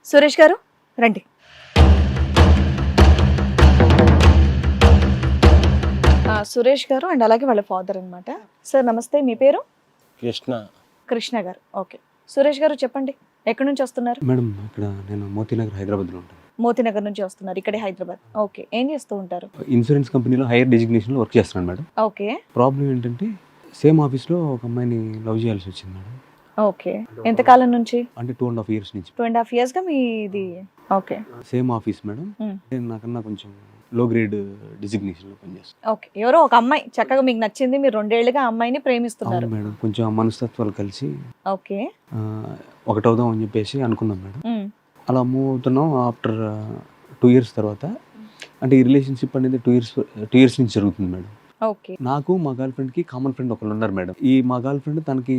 సురేష్ గారు రండి. సురేష్ గారు అండ్ అలాగే వాళ్ళ ఫాదర్ అన్నమాట. సార్ నమస్తే, మీ పేరు? కృష్ణ. కృష్ణ గారు. ఓకే. సురేష్ గారు చెప్పండి, ఎక్కడి నుంచి వస్తున్నారు? మేడం ఇక్కడ నేను మోతీనగర్ హైదరాబాద్లో ఉంటాను. మోతీనగర్ నుంచి వస్తున్నారు, ఇక్కడే హైదరాబాద్. ఓకే, ఏం చేస్తూ ఉంటారు? ఇన్సూరెన్స్ కంపెనీలో హైయర్ డెసిగ్నేషన్లో వర్క్ చేస్తున్నాను మేడం. ఓకే. ప్రాబ్లం ఏంటంటే సేమ్ ఆఫీస్లో ఒక అమ్మాయిని లవ్ చేయాల్సి వచ్చింది మేడం. ఓకే, ఎంతకాలం నుంచి? అంటే 2.5 years నుంచి. 2.5 years గా మీది? ఓకే. Same office madam. నాకన్నా కొంచెం లో గ్రేడ్ డిజిగ్నేషన్లో పనిచేస్తాను. ఓకే, ఎవరో ఒక అమ్మాయి చక్కగా మీకు నచ్చింది, మీరు 2 ఏళ్లుగా అమ్మాయిని ప్రేమిస్తున్నారు. అవును మేడం, కొంచెం ఆ మనస్తత్వాలు కలిసి ఓకే ఒకటవుదాం అని చెప్పేసి అనుకున్నాం మేడం. అలా మూవ్ అవుతున్నాం. ఆఫ్టర్ 2 years తర్వాత, అంటే ఈ రిలేషన్షిప్ అనేది 2 years నుంచి జరుగుతుంది మేడం. ఓకే. నాకు మా గర్ల్ ఫ్రెండ్కి కామన్ ఫ్రెండ్ ఒకళ్ళు ఉన్నారు మేడం. ఈ మా గర్ల్ ఫ్రెండ్ తనకి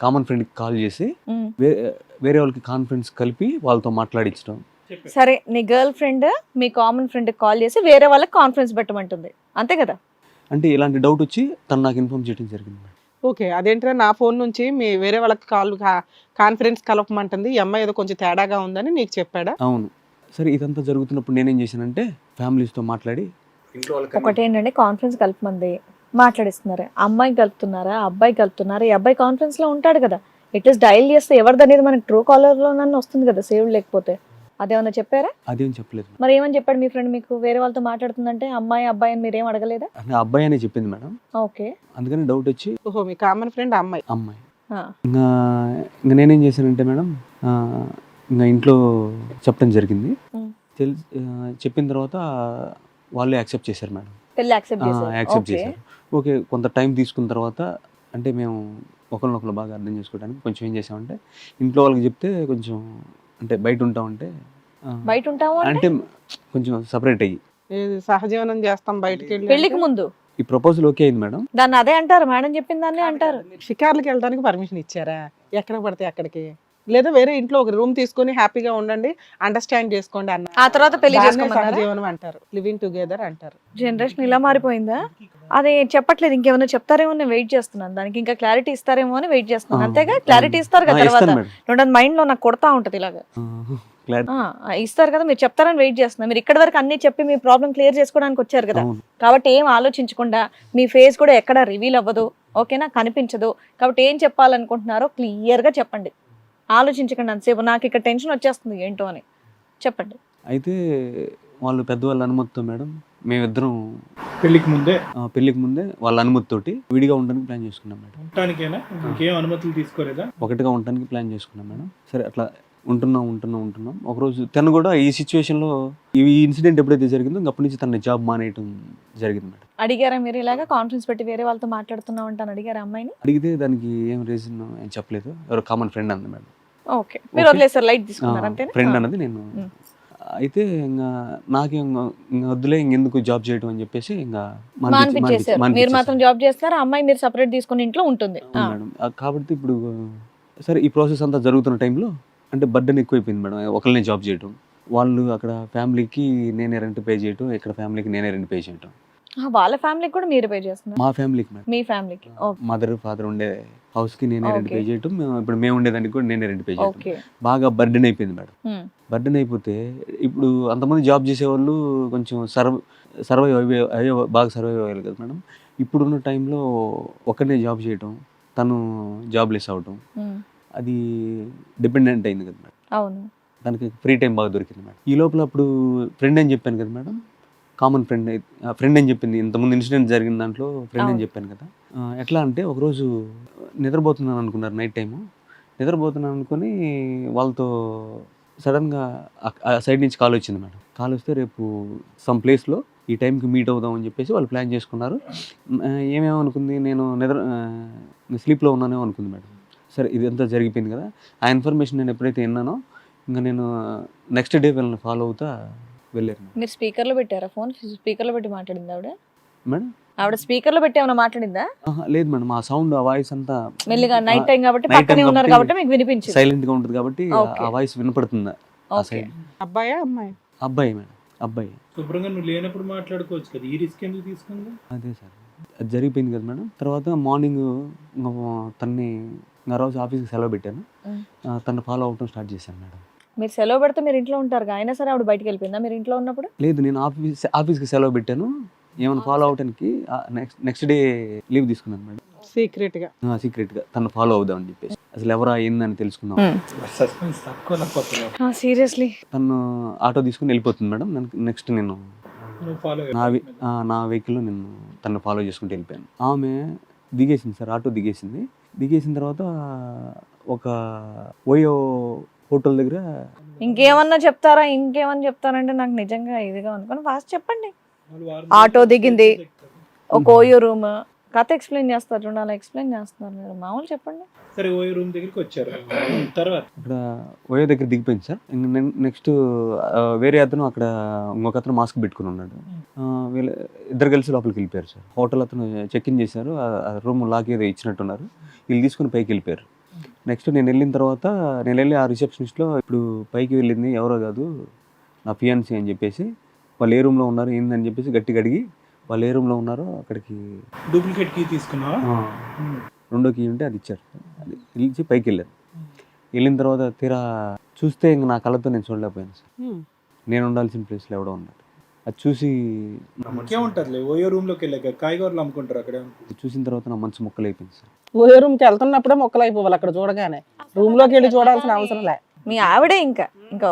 కామన్ ఫ్రెండ్కి కాల్ చేసి వేరే వాళ్ళకి కాన్ఫరెన్స్ కలిపి వాళ్ళతో మాట్లాడించడం. సరే, నీ గర్ల్ ఫ్రెండ్ మీ కామన్ ఫ్రెండ్ కాల్ చేసి వేరే వాళ్ళకి కాన్ఫరెన్స్ పెట్టమంటుంది, అంతే కదా? అంటే ఇలాంటి డౌట్ వచ్చి తను నాకు ఇన్ఫార్మ్ చేయడం జరిగింది మేడం. ఓకే, అదేంటంటే నా ఫోన్ నుంచి మీ వేరే వాళ్ళకి కాన్ఫరెన్స్ కలపమంటుంది, ఈ అమ్మాయి ఏదో కొంచెం తేడాగా ఉందని నీకు చెప్పాడా? అవును. సరే, ఇదంతా జరుగుతున్నప్పుడు నేనేం చేశానంటే ఫ్యామిలీస్తో మాట్లాడి ఒకటేంటంటే కాన్ఫరెన్స్ కలపమంది మాట్లాడిస్తున్నారు, అమ్మాయి కలుపుతున్నారా అబ్బాయి కలుపుతున్నారా? ఈ అబ్బాయి కాన్ఫరెన్స్ లో ఉంటాడు కదా, ఇట్ డైల్ చేస్తే ఎవరిది అనేది మనకి ట్రూ కాలర్ లో నన్ను వస్తుంది కదా, సేవ్ లేకపోతే. అదేమన్నా చెప్పారా? అదేం చెప్పలేదు. మరి ఏమని చెప్పాడు మీ ఫ్రెండ్ మీకు? వేరే వాళ్ళతో మాట్లాడుతుందంటే అమ్మాయి అబ్బాయి అని మీరేం అడగలేదా? అంటే అబ్బాయి అనే చెప్పింది మేడం. ఓకే. అందుకని డౌట్ వచ్చి ఓహో, మీ కామన్ ఫ్రెండ్ అమ్మాయి. ఇంకా నేనేం చేశానంటే మేడం, ఇంకా ఇంట్లో చెప్పడం జరిగింది. చెప్పిన తర్వాత వాళ్ళు యాక్సెప్ట్ చేశారు మేడం. యాక్సెప్ట్ చేశారు. ఓకే, కొంత టైం తీసుకున్న తర్వాత అంటే మేము ఒకరినొకరు బాగా అర్థం చేసుకోవడానికి కొంచెం ఏం చేసామంటే, ఇంట్లో వాళ్ళకి చెప్తే కొంచెం అంటే బయట ఉంటామంటే అంటే కొంచెం సపరేట్ అయ్యి సహజీవనం చేస్తాం బయటకి వెళ్ళి. పెళ్లికి ముందు ఈ ప్రపోజల్ ఓకే అయింది మేడం. దాన్ని అదే అంటారు, మేడం చెప్పిన దాన్ని అంటారు. షికార్లకి వెళ్ళడానికి పర్మిషన్ ఇచ్చారా? ఎక్కడ పడితే అక్కడికి, లేదా వేరే ఇంట్లో ఒక రూమ్ తీసుకొని హ్యాపీగా ఉండండి, అండర్స్టాండ్ చేసుకోండి అన్న, ఆ తర్వాత పెళ్లి దాన్నే చేసుకోమన్నారా? సహజీవనం అంటారు, లివింగ్ టుగెదర్ అంటారు. జనరేషన్ ఇలా మారిపోయిందా? అదే చెప్పట్లేదు, ఇంకేమైనా చెప్తారేమో నేను వెయిట్ చేస్తున్నాను, దానికి ఇంకా క్లారిటీ ఇస్తారేమో అని వెయిట్ చేస్తున్నాను. అంతేగా, క్లారిటీ ఇస్తారు కదా తర్వాత. మైండ్ లో నాకు కొడతా ఉంటది ఇలాగా. ఇస్తారు కదా, మీరు చెప్తారని వెయిట్ చేస్తున్నా. మీరు ఇక్కడ వరకు అన్ని చెప్పి మీ ప్రాబ్లం క్లియర్ చేసుకోవడానికి వచ్చారు కదా, కాబట్టి ఏం ఆలోచించకుండా, మీ ఫేస్ కూడా ఎక్కడ రివీల్ అవ్వదు, ఓకేనా, కనిపించదు. కాబట్టి ఏం చెప్పాలనుకుంటున్నారో క్లియర్ గా చెప్పండి, ఆలోచించకండి అంతసేపు. నాకు ఇక్కడ టెన్షన్ వచ్చేస్తుంది ఏంటో అని చెప్పండి. అయితే వాళ్ళు పెద్దవాళ్ళ అనుమతితో మేడం, మేమిద్దరం పెళ్లికి ముందే వాళ్ళ అనుమతితోటి విడిగా ఉండడానికి ప్లాన్ చేసుకున్నాం మేడం. ఉండటానికేనా? ఇంకేం అనుమతులు తీసుకోలేదా? ఒకటిగా ఉండడానికి ప్లాన్ చేసుకున్నాం మేడం. సరే, అట్లా ఉంటున్నాం. ఒకరోజు తను కూడా ఈ సిచ్యువేషన్లో, ఈ ఇన్సిడెంట్ ఎప్పుడైతే జరిగిందో అప్పటి నుంచి తన జాబ్ మానేయటం జరిగింది మేడం. అడిగారా మీరు ఇలాగా కాన్ఫరెన్స్ పెట్టి వేరే వాళ్ళతో మాట్లాడుతున్నావు అంటాను, అడిగారా అమ్మాయిని? అడిగితే దానికి ఏం రీజన్ ఏం చెప్పలేదు. ఎవరో కామన్ ఫ్రెండ్ అంది మేడం. ఓకే, మీరు వదిలేసారు, లైట్ తీసుకున్నారు అంతే. ఫ్రెండ్ అన్నది నేను. అయితే ఇంకా నాకే వద్దులే, ఇంకెందుకు జాబ్ చేయడం అని చెప్పేసి ఇంకా మీరు మాత్రం జాబ్ చేస్తారు, అమ్మాయి మీరు సెపరేట్ తీసుకుని ఇంట్లో ఉంటుంది మేడం. కాబట్టి ఇప్పుడు సరే, ఈ ప్రాసెస్ అంతా జరుగుతున్న టైంలో అంటే బర్డెన్ ఎక్కువైపోయింది మేడం. ఒకరినే జాబ్ చేయటం, వాళ్ళు అక్కడ ఫ్యామిలీకి నేనే రెంట్ పే చేయటం, ఇక్కడ ఫ్యామిలీకి నేనే రెంట్ పే చేయటం. వాళ్ళ ఫ్యామిలీకి కూడా మీరు పే చేస్తున్నారు? మా ఫ్యామిలీకి మేడం. మీ ఫ్యామిలీకి? మదర్ ఫాదర్ ఉండే హౌస్ కి నేనే రెంట్ పే చేయటం, ఇప్పుడు మేము ఉండేదానికి కూడా నేనే రెంట్ పే చేయటం. బాగా బర్డెన్ అయిపోయింది మేడం. బర్డెన్ అయిపోతే ఇప్పుడు అంతమంది జాబ్ చేసేవాళ్ళు కొంచెం సర్వైవ్ అయ్యారు కదా మేడం. ఇప్పుడున్న టైంలో ఒక్కనే జాబ్ చేయటం, తను జాబ్లెస్ అవటం, అది డిపెండెంట్ అయింది కదా మేడం. అవును, దానికి ఫ్రీ టైం బాగా దొరికింది మేడం. ఈ లోపల అప్పుడు ఫ్రెండ్ అని చెప్పాను కదా మేడం, కామన్ ఫ్రెండ్ అని చెప్పింది. ఇంతకుముందు ఇన్సిడెంట్ జరిగిన దాంట్లో ఫ్రెండ్ అని చెప్పాను కదా. ఎట్లా అంటే ఒకరోజు నిద్రపోతున్నాను అనుకున్నారు, నైట్ టైము నిద్రపోతున్నాను అనుకుని వాళ్ళతో సడన్గా ఆ సైడ్ నుంచి కాల్ వచ్చింది మేడం. కాల్ వస్తే రేపు సమ్ ప్లేస్లో ఈ టైంకి మీట్ అవుదాం అని చెప్పేసి వాళ్ళు ప్లాన్ చేసుకున్నారు. ఏమేమనుకుంది, నేను స్లీప్లో ఉన్నానేమో అనుకుంది మేడం. సరే, ఇదంతా జరిగిపోయింది కదా. ఆ ఇన్ఫర్మేషన్ నేను ఎప్పుడైతే విన్నానో ఇంకా నేను నెక్స్ట్ డే వీళ్ళని ఫాలో అవుతా వెళ్ళారు. మీరు స్పీకర్లో పెట్టారా ఫోన్? స్పీకర్లో పెట్టి మాట్లాడింది ఆవిడ మేడం? ఆవిడ స్పీకర్లో పెట్టి ఏమైనా మాట్లాడిందా? లేదు మేడం, ఆ సౌండ్, ఆ వాయిస్ అంతా మెల్లిగా నైట్ టైం కాబట్టి పక్కనే ఉన్నారు కాబట్టి మీకు వినిపించింది. సైలెంట్ గా ఉంటుంది కాబట్టి ఆ వాయిస్ వినపడుతుంది. అబ్బాయా అమ్మాయి? అబ్బాయి మేడం, అబ్బాయి. శుభ్రంగా నువ్వు లేనప్పుడు మాట్లాడుకోవచ్చు కదా, ఈ రిస్క్ ఎందుకు తీసుకుంది? అదే సార్, అది జరిగిపోయింది కదా మేడం. తర్వాత మార్నింగ్ తన్ని రోజు ఆఫీస్కి సెలవు పెట్టాను, తను ఫాలో అవటం స్టార్ట్ చేశాను మేడం. మీరు సెలవు పెడితే మీరు ఇంట్లో ఉంటారు అయినా సరే ఆవిడ బయటికి వెళ్ళిపోయిందా మీరు ఇంట్లో ఉన్నప్పుడు? లేదు, నేను ఆఫీస్కి సెలవు పెట్టాను, ఏమైనా ఫాలో అవడానికి నెక్స్ట్ డే లీవ్ తీసుకున్నాను మేడం. సీక్రెట్గా తను ఫాలో అవుదామని చెప్పేసి, అసలు ఎవరా ఏందని తెలుసుకుందాం. సస్పెన్స్ తక్కువ లేకపోతే సీరియస్లీ తను ఆటో తీసుకుని వెళ్ళిపోతుంది మేడం. నెక్స్ట్ నేను ఫాలో నా వెహికల్లో నేను తను ఫాలో చేసుకుంటూ వెళ్ళిపోయాను. ఆమె దిగేసింది సార్, ఆటో దిగేసింది. దిగేసిన తర్వాత ఒక ఓయో హోటల్ దగ్గర ఇంకేమన్నా చెప్తారంటే నాకు నిజంగా ఇదిగా అనుకోని ఫాస్ట్ చెప్పండి. ఆటో దిగింది, ఒక ఓయో రూమ్, కథ ఎక్స్ప్లెయిన్ చేస్తారు చూడండి, అలా ఎక్స్ప్లెయిన్ చేస్తున్నారు మీరు. మామూలు చెప్పండి. సరే ఓయో రూమ్ దగ్గరికి వచ్చారు, తర్వాత అక్కడ ఓయో దగ్గర దిగిపోయింది సార్. నెక్స్ట్ వేరే అతను అక్కడ ఇంకొక అతను మాస్క్ పెట్టుకుని ఉన్నాడు. వీళ్ళు ఇద్దరు కలిసి లోపలికి వెళ్ళిపోయారు సార్. హోటల్ అతను చెక్ ఇన్ చేశారు, ఆ రూమ్ లాక్ ఏదో ఇచ్చినట్టున్నారు. వీళ్ళు తీసుకుని పైకి వెళ్ళిపోయారు. నెక్స్ట్ నేను వెళ్ళిన తర్వాత నేను వెళ్ళి ఆ రిసెప్షనిస్ట్లో ఇప్పుడు పైకి వెళ్ళింది ఎవరో కాదు నా ఫియాన్సీ అని చెప్పేసి, వాళ్ళు ఏ రూమ్లో ఉన్నారు ఏందని చెప్పేసి గట్టిగా అడిగి వాళ్ళు ఏ రూమ్లో ఉన్నారో అక్కడికి డూప్లికేట్ కీ తీసుకున్నావా? రెండో కీ ఉంటే అది ఇచ్చారు. అది ఇచ్చి పైకి వెళ్ళారు. వెళ్ళిన తర్వాత తీరా చూస్తే ఇంక నా కళ్ళతో నేను చూడలేకపోయాను సార్. నేను ఉండాల్సిన ప్లేస్లో ఎవడో ఉన్నాడు. అది చూసి ఇంకేముంటుంది ఓయో రూమ్లోకి వెళ్ళాక కాయగూరలు అమ్ముకుంటారు అక్కడ. చూసిన తర్వాత నా మనసు మొక్కలు అయిపోయింది సార్. ఓయో రూమ్కి వెళ్తున్నప్పుడే మొక్కలు అయిపోవాలి అక్కడ చూడగానే, రూమ్లోకి వెళ్ళి చూడాల్సిన అవసరం లే. మీ ఆవిడే ఇంకా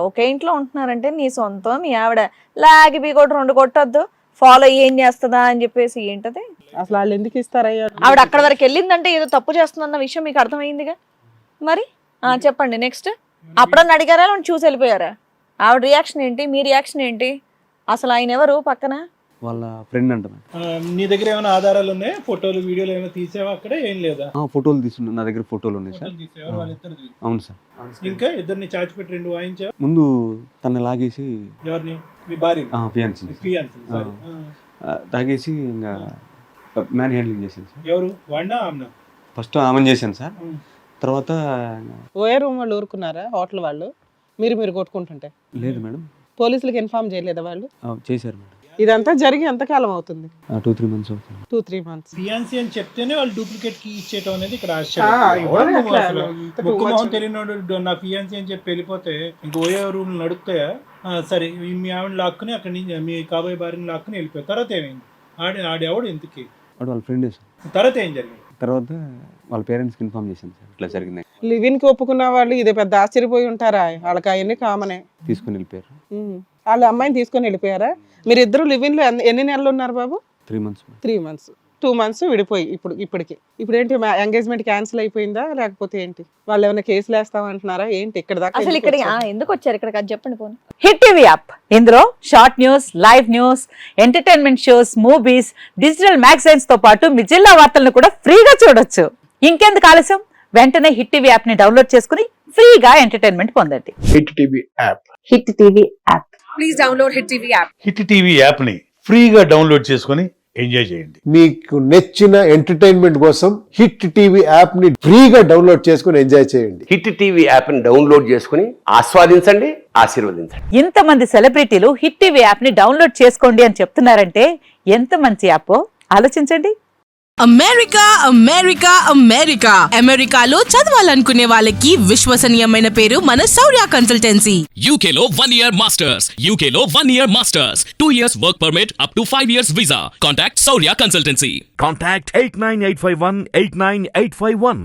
ఒకే ఇంట్లో ఉంటున్నారంటే నీ సొంతం, మీ ఆవిడ లాగి బీ కొట్టు 2 కొట్టద్దు, ఫాలో ఏం చేస్తుందా అని చెప్పేసి ఏంటది అసలు వాళ్ళు ఎందుకు ఇస్తారయ్యా? ఆవిడ అక్కడ వరకు వెళ్ళిందంటే ఏదో తప్పు చేస్తుందన్న విషయం మీకు అర్థమైందిగా. మరి చెప్పండి నెక్స్ట్. అప్పుడన్నా అడిగారా చూసి వెళ్ళిపోయారా? ఆవిడ రియాక్షన్ ఏంటి, మీ రియాక్షన్ ఏంటి? అసలు ఆయన ఎవరు పక్కన? వాళ్ళ ఫ్రెండ్ అంట. నీ దగ్గర ఏమైనా ఆధారాలు ఉన్నాయా? ఫోటోలు వీడియోలు ఏమైనా తీసావా అక్కడ? ఏం లేదా? ఫోటోలు తీసుకున్నా, నా దగ్గర ఫోటోలు ఉన్నాయి సార్. అవును సార్. ఇంకా ఇద్దరిని చాచి పెట్టి 2 వాయించా. ముందు తను లాగేసి ఎవరిని? మీ భార్య తాగేసి ఇంకా మ్యాన్ హ్యాండ్లింగ్ చేశాను సార్. ఎవరు? వాడినా ఆమెనా? ఫస్ట్ ఆమెను చేశాను సార్. తర్వాత ఓయో రూమ్ వాళ్ళు ఊరుకున్నారా? హోటల్ వాళ్ళు మీరు కొట్టుకుంటుంటే లేదు మేడం. పోలీసులకు ఇన్ఫార్మ్ చేయలేదా వాళ్ళు? చేశారు మేడం. ఇదంతా జరిగి ఎంతకాలం అవుతుంది? 2-3 months అవుతుంది. 2-3 months. ఫియాన్సీ అని చెప్తేనే వాళ్ళు డూప్లికేట్ కీ ఇచ్చేయటం అనేది ఇక్కడ ఆశ్చర్యం. మొహం తెలియనోడు నా ఫియాన్సీ అని చెప్పి వెళ్ళిపోతే ఇంక ఓయో రూమ్ నడుపుతాయా? సరే, మీ ఆవిడని లాక్కుని అక్కడి నుంచి మీ కాబోయే భార్యని లాక్కుని వెళ్ళిపోయారు. తర్వాత ఏమైంది? ఆడెవడు ఎందుకు? వాడు వాళ్ళ ఫ్రెండ్ సార్. తర్వాత ఏం జరిగింది? తర్వాత వాళ్ళ పేరెంట్స్కి ఇన్ఫార్మ్ చేశాను సార్, ఇట్లా జరిగింది. లివిన్కి ఒప్పుకున్న వాళ్ళు ఇదే పెద్ద ఆశ్చర్యపోయి ఉంటారా? వాళ్ళకి అవన్నీ కామనే. తీసుకుని వెళ్ళిపోయారు. వాళ్ళ అమ్మాయిని తీసుకొని వెళ్ళిపోయారా? మీరు ఇద్దరు లివిన్లో ఎన్ని నెలలు ఉన్నారు బాబు? 3 months. 3 months. 2 months విడిపోయి ఇప్పటికి ఏంటి ఎంగేజ్మెంట్ క్యాన్సిల్ అయిపోయిందా లేకపోతే ఏంటి? వాళ్ళు ఏమైనా కేసులు వేస్తామంటున్నారా ఏంటి? ఇక్కడ దాకా అసలు ఇక్కడ ఎందుకు వచ్చారు ఇక్కడ అది చెప్పండి పోనీ. హిట్ టీవీ యాప్, ఇందులో short news, live news, entertainment shows, movies, digital magazines తో పాటు మీ జిల్లా వార్తలను కూడా ఫ్రీగా చూడొచ్చు. ఇంకెందుకు ఆలస్యం, వెంటనే హిట్ టీవీ యాప్ ని డౌన్లోడ్ చేసుకుని ఫ్రీగా ఎంటర్టైన్మెంట్ పొందండి. Hit TV app. Hit TV app. Please download hit TV app. Hit TV app ని ఫ్రీగా డౌన్లోడ్ చేసుకొని ఎంజాయ్ చేయండి. మీకు నచ్చిన ఎంటర్టైన్మెంట్ కోసం హిట్ టీవీ యాప్ ని ఫ్రీగా డౌన్లోడ్ చేసుకొని ఎంజాయ్ చేయండి. హిట్ టీవీ యాప్ ని డౌన్లోడ్ చేసుకుని ఆస్వాదించండి, ఆశీర్వదించండి. ఇంతమంది సెలబ్రిటీలు హిట్ టీవీ యాప్ ని డౌన్లోడ్ చేసుకోండి అని చెప్తున్నారంటే ఎంత మంచి యాప్ ఆలోచించండి. అమెరికాలో చదవాలనుకునే వాళ్ళకి విశ్వసనీయమైన పేరు మన శౌర్య కన్సల్టెన్సీ. UK లో 1 year masters, 2 years work permit up to 5 years visa. Contact Saurya Consultancy. Contact 89851 89851.